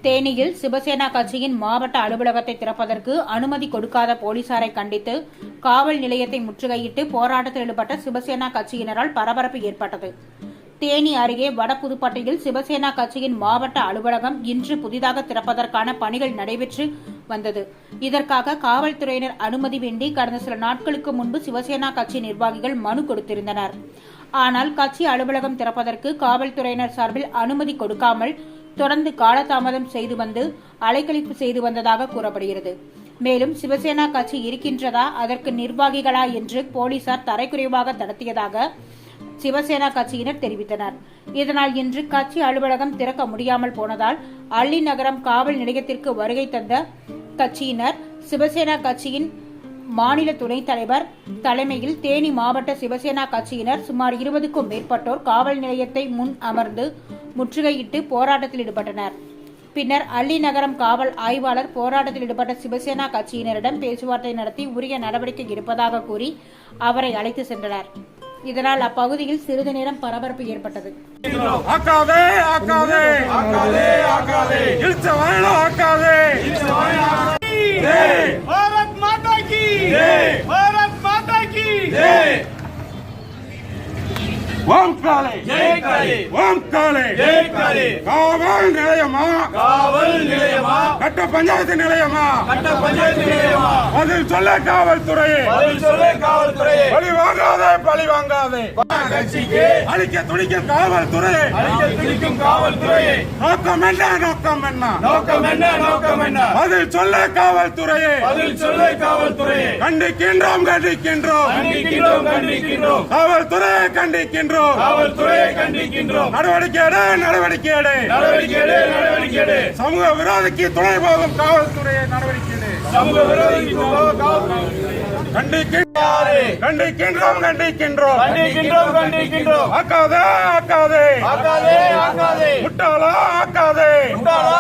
தேனியில் சிவசேனா கட்சியின் மாவட்ட அலுவலகத்தை திறப்பதற்கு அனுமதி கொடுக்காத போலீசாரை கண்டித்து காவல் நிலையத்தை முற்றுகையிட்டு போராட்டத்தில் ஈடுபட்ட சிவசேனா கட்சியினரால் பரபரப்பு ஏற்பட்டது. தேனி அருகே வடபுதுப்பட்டியில் சிவசேனா கட்சியின் மாவட்ட அலுவலகம் இன்று புதிதாக திறப்பதற்கான பணிகள் நடைபெற்று வந்தது. இதற்காக காவல்துறையினர் அனுமதி வேண்டி கடந்த சில நாட்களுக்கு முன்பு சிவசேனா கட்சி நிர்வாகிகள் மனு கொடுத்திருந்தனர். ஆனால் கட்சி அலுவலகம் திறப்பதற்கு காவல்துறையினர் சார்பில் அனுமதி கொடுக்காமல் தொடர்ந்து காலதாமதம் செய்து வந்து அலைக்கழிப்பு செய்து வந்ததாக கூறப்படுகிறது. மேலும் சிவசேனா கட்சி இருக்கின்றதா, அதற்கு நிர்வாகிகளா என்று போலீசார் தரைக்குறைவாக நடத்தியதாக சிவசேனா கட்சியினர் தெரிவித்தனர். இதனால் இன்று கட்சி அலுவலகம் திறக்க முடியாமல் போனதால் அள்ளி நகரம் காவல் நிலையத்திற்கு வருகை தந்த கட்சியினர் சிவசேனா கட்சியின் மாநில துணைத் தலைவர் தலைமையில் தேனி மாவட்ட சிவசேனா கட்சியினர் சுமார் 20க்கும் மேற்பட்டோர் காவல் நிலையத்தை முன் அமர்ந்து முற்றுகையிட்டு போராட்டத்தில் ஈடுபட்டனர். பின்னர் அள்ளி நகரம் காவல் ஆய்வாளர் போராட்டத்தில் ஈடுபட்ட சிவசேனா கட்சியினரிடம் பேச்சுவார்த்தை நடத்தி உரிய நடவடிக்கை எடுப்பதாக கூறி அவரை அழைத்து சென்றனர். இதனால் அப்பகுதியில் சிறிது நேரம் பரபரப்பு ஏற்பட்டது. ஓம் காளை ஜெய் காளை, ஓம் காளை ஜெய் காளை. காவல் நிலையமா, காவல் நிலையமா, கட்ட பஞ்சாயத்து நிலையமா, கட்ட பஞ்சாயத்து நிலையமா. பதில் சொல்ல காவல்துறையே, பதில் சொல்ல காவல்துறையே. பழி வாங்காதே, பழி வாங்காதே. கட்சிக்கு அழிக்க துடிக்கும் காவல்துறையே, அழிக்க துடிக்கும் காவல்துறையே. நோக்கம் என்ன, நோக்கம் என்ன, நோக்கம் என்ன, நோக்கம் என்ன. பதில் சொல்ல காவல்துறையே, பதில் சொல்ல காவல்துறையே. கண்டிக்கின்றோம், கண்டிக்கின்றோம், கண்டிக்கின்றோம், கண்டிக்கின்றோம். காவல்துறையை கண்டிக்கின்றோம், காவல்துறையை கண்டிக்கின்றோம். நடவடிக்கை எடு, நடவடிக்கை எடு, நடவடிக்கை எடு, நடவடிக்கை எடு. சமூக விரோதிக்கு துணை போகும் காவல்துறையை நடவடிக்கை எடு. சமூக விரோதிக்கு கண்டிக்கின்றோம், கண்டிக்கின்றோம், கண்டிக்கின்றோம், கண்டிக்கின்றோம், கண்டிக்கின்றோம். ஆக்காதே, ஆக்காதே, ஆக்காதே, ஆக்காதே. முட்டாளா, ஆக்காதே, முட்டாளா.